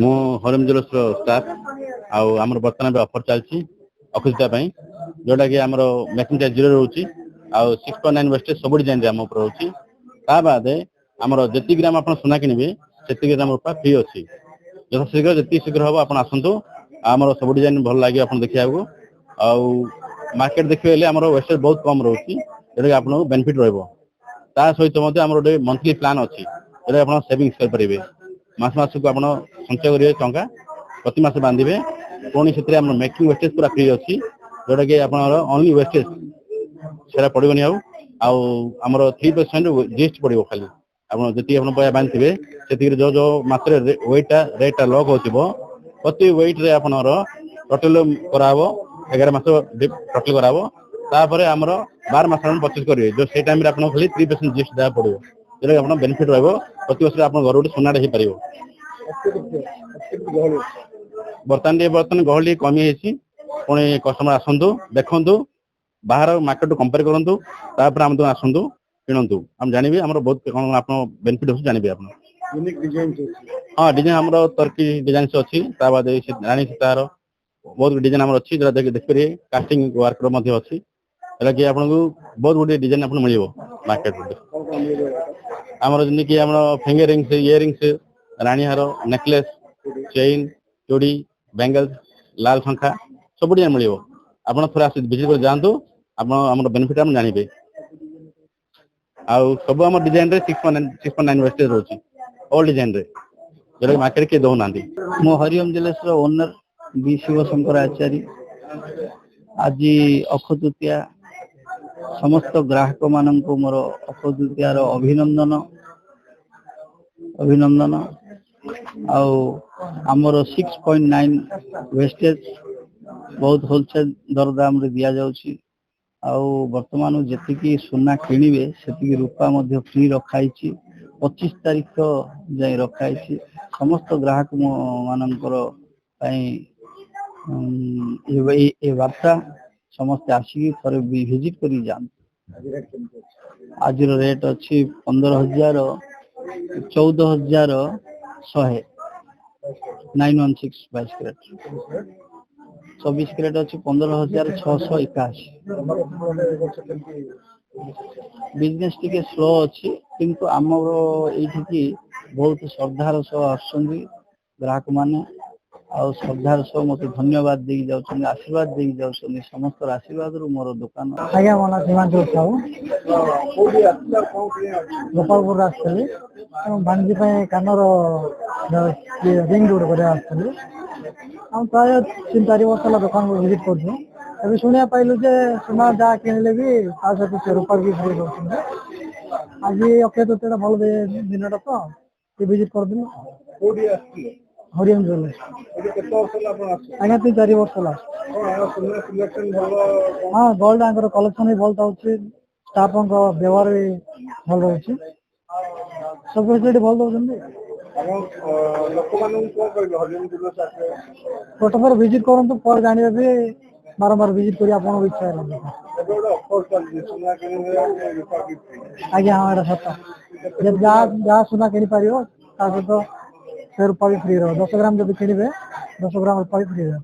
ମୁଁ ହରିଓମ ଜୁଏଲର୍ସର ଷ୍ଟାଫ୍ ଆଉ ଆମର ବର୍ତ୍ତମାନ ଏବେ ଅଫର ଚାଲିଛି ଅକ୍ଷିତା ପାଇଁ ଯୋଉଟା କି ଆମର ମେକିଂ ଚାର୍ଜ 0 ରହୁଛି ଆଉ 6.9 ୱେଷ୍ଟେଜ ସବୁ ଡିଜାଇନରେ ଆମ ଉପରେ ରହୁଛି। ତା ବାଦେ ଆମର ଯେତିକି ଗ୍ରାମ ଆପଣ ସୁନା କିଣିବେ ସେତିକି ଗ୍ରାମ ରୂପା ଫ୍ରି ଅଛି। ଯଥାଶୀଘ୍ର ଯେତିକି ଶୀଘ୍ର ହବ ଆପଣ ଆସନ୍ତୁ। ଆମର ସବୁ ଡିଜାଇନ ଭଲ ଲାଗିବ ଆପଣ ଦେଖିବାକୁ। ଆଉ ମାର୍କେଟ ଦେଖିବେ ହେଲେ ଆମର ୱେଷ୍ଟେଜ ବହୁତ କମ ରହୁଛି ଯୋଉଟା କି ଆପଣଙ୍କୁ ବେନିଫିଟ ରହିବ। ତା ସହିତ ମଧ୍ୟ ଆମର ଗୋଟେ ମନ୍ଥଲି ପ୍ଲାନ୍ ଅଛି ଯୋଉଟା ଆପଣ ସେଭିଂସ କରିପାରିବେ। ମାସକୁ ଆପଣ ସଞ୍ଚୟ କରିବେ ଟଙ୍କା ପ୍ରତି ମାସ ବାନ୍ଧିବେ ପୁଣି ସେଥିରେ ଆମର ମେକିଂ ୱେଷ୍ଟେଜ ପୁରା ଫ୍ରି ଅଛି ଯୋଉଟା କି ଆପଣଙ୍କର ଅନଲି ୱେଷ୍ଟେଜ ସେଟା ପଡିବନି ଆଉ ଆମର 3% ଜିଏସଟି ପଡିବ ଖାଲି ଆପଣ ଯେତିକି ଆପଣ ପଇସା ବାନ୍ଧିଥିବେ ସେତିକି ଯୋଉ ମାସରେ ରେଟଟା ଲକ୍ ହଉଥିବ ପ୍ରତି ୱେଟ ରେ ଆପଣଙ୍କର ଟୋଟାଲ କରାହବ 11 ମାସ ଟୋଟାଲ କରାହବ। ତାପରେ ଆମର 12 ମାସ ପରଚେଜ କରିବେ ଯୋଉ ସେଇ ଟାଇମରେ ଆପଣଙ୍କୁ ଖାଲି 3% ଜିଏସଟି ଦେବାକୁ ପଡିବ ଯୋଉଟା ଆପଣ ବେନିଫିଟ ରହିବ ପ୍ରତି ବର୍ଷରେ ଆପଣଙ୍କ ଘର ଗୋଟେ ସୁନାଟେ ହେଇପାରିବ। ବର୍ତ୍ତମାନ ଗହଳି ଟିକେ କମି ଯାଇଛି ପୁଣି କଷ୍ଟମର ଆସନ୍ତୁ ଦେଖନ୍ତୁ ବାହାର ମାର୍କେଟ କମ୍ପେୟାର କରନ୍ତୁ ତାପରେ ଆମ ଆସନ୍ତୁ କିଣନ୍ତୁ ଆମେ ଜାଣିବେ ଆମର ବହୁତ କଣ ଆପଣ ବେନିଫିଟ ହଉଛି ଜାଣିବେ ଆପଣ। ହଁ ଡିଜାଇନ ଆମର ତର୍କି ଡିଜାଇନ ଅଛି ତା ବାଦ ରାଣୀ ସୀତାହାର ବହୁତ ଡିଜାଇନ ଆମର ଅଛି ଯୋଉଟା ଦେଖିପାରିବେ କାଷ୍ଟିଂ ୱାର୍କର ମଧ୍ୟ ଅଛି ହେଟା କି ଆପଣଙ୍କୁ ବହୁତ ଗୁଡିଏ ଡିଜାଇନ ଆପଣଙ୍କୁ ମିଳିବ ମାର୍କେଟରେ। ଆମର ଯେମିତିକି ଆମର ଫିଙ୍ଗର ରିଙ୍ଗସ ଇୟରିଙ୍ଗସ ରାଣୀ ହାର ନେକଲେସ ଚେନ୍ ଚୁଡ଼ି ବେଙ୍ଗଲ ଲାଲ ଶଙ୍ଖା ସବୁ ଡିଜାଇନ ମିଳିବ। ଆପଣ ଥରେ ଆସି ଭିଜିଟ କରି ଯାଆନ୍ତୁ ଆପଣ ଆମର ବେନିଫିଟ ଆପଣ ଜାଣିବେ। ଆଉ ସବୁ ଆମ ଡିଜାଇନରେ 6.9 ୱେଷ୍ଟେଜ ରହୁଛି ଅଲ ଡିଜାଇନରେ ଯୋଉଟା ମାର୍କେଟରେ କିଏ ଦଉନାହାନ୍ତି। ମୁଁ ହରିଓମ ଜୁଏଲର୍ସର ଓନର ବି ଶିବଶଙ୍କର ଆଚାରୀ। ଆଜି ଅକ୍ଷୟ ତୃତୀୟା ସମସ୍ତ ଗ୍ରାହକ ମାନଙ୍କୁ ମୋର ଅକ୍ଷୟ ତୃତୀୟାର ଅଭିନନ୍ଦନ। ଆଉ ଆମର 6.9 ୱେଷ୍ଟେଜ ବହୁତ ହୋଲସେଲ ଦରଦାମରେ ଦିଆଯାଉଛି। ଆଉ ବର୍ତ୍ତମାନ ଯେତିକି ସୁନା କିଣିବେ ସେତିକି ରୂପା ମଧ୍ୟ ଫ୍ରି ରଖାହେଇଛି। 25 ତାରିଖ ଯାଇ ରଖାହେଇଛି ସମସ୍ତ ଗ୍ରାହକ ମାନଙ୍କର ପାଇଁ ଏ ବାର୍ତ୍ତା ସମସ୍ତେ ଆସିକି ଥରେ ଭିଜିଟ କରି ଯାଆନ୍ତୁ। ଆଜିର ରେଟ୍ ଅଛି 15,000 14,100 916 22 କ୍ୟାରେଟ 24 କ୍ୟାରେଟ ଅଛି 15,681। ବିଜନେସ୍ ଟିକେ ସ୍ଲୋ ଅଛି କିନ୍ତୁ ଆମର ଏଇଠିକି ବହୁତ ଶ୍ରଦ୍ଧାର ସହ ଆସୁଛନ୍ତି ଗ୍ରାହକ ମାନେ ଆଉ ଶ୍ରଦ୍ଧାର ସହ ମତେ ଧନ୍ୟବାଦ ଦେଇକି ଯାଉଛନ୍ତି ଆଶୀର୍ବାଦ ଦେଇକି ଯାଉଛନ୍ତି ସମସ୍ତର ଆଶୀର୍ବାଦରୁ ମୋର ଦୋକାନ। ଆଜ୍ଞା ମୋ ନାଁ ସୀମାଞ୍ଚଳ ସାହୁ ଗୋପାଳପୁରରୁ ଆସିଥିଲି ଏବଂ ଭାଣିଜୀ ପାଇଁ କାନର ରିଙ୍ଗ ଗୋଟେ କରିବା ଆସିଥିଲି। ଆଉ ପ୍ରାୟ 3-4 ବର୍ଷ ହେଲା ଦୋକାନକୁ ଭିଜିଟ୍ କରୁଛୁ। ଏବେ ଶୁଣିବା ପାଇଲୁ ଯେ ସୁନା ଯାହା କିଣିଲେ ବି ତା ସହିତ ସେ ରୂପା ବି ଫ୍ରି ଦଉଛନ୍ତି। ଆଜି ଅକ୍ଷୟ ତୃତୀୟା ଭଲ ଦିନଟା ତ ଭିଜିଟ୍ କରିଦେଲୁ। କୋଉଠି ଆସିଥିଲେ? ହରିଓମ ଜୁଏଲର୍ସ। କେତେ ବର୍ଷ ହେଲା ଆପଣ ଆସୁଛନ୍ତି? ଆଜ୍ଞା 3-4 ବର୍ଷ ହେଲା। ହଁ ଗୋଲ୍ଡ ଆଙ୍କର କଲେକ୍ସନ ବି ଭଲ ଥାଉଛି ଷ୍ଟାଫଙ୍କ ବ୍ୟବହାର ବି ଭଲ ରହୁଛି ସବୁ ଫେସିଲିଟି ଭଲ ଦଉଛନ୍ତି। ଲୋକମାନଙ୍କୁ କଣ କହିବେ ହରିଓମ ଜୁଏଲର୍ସ ଆସିବେ? ଗୋଟେ ଥର ଭିଜିଟ୍ କରନ୍ତୁ ପରେ ଜାଣିବେ ବି ବାରମ୍ବାର ଭିଜିଟ୍ କରି ଆପଣଙ୍କ ଇଚ୍ଛା ହେଲା। ଆଜ୍ଞା ହଁ ଏଇଟା ସତ ଯାହା ସୁନା କିଣିପାରିବ ତା ସହିତ ସେ ରୂପା ବି ଫ୍ରି ରହିବ। 10 ଗ୍ରାମ ଯଦି କିଣିବେ 10 ଗ୍ରାମ ରୂପା ବି ଫ୍ରି ରହିବ।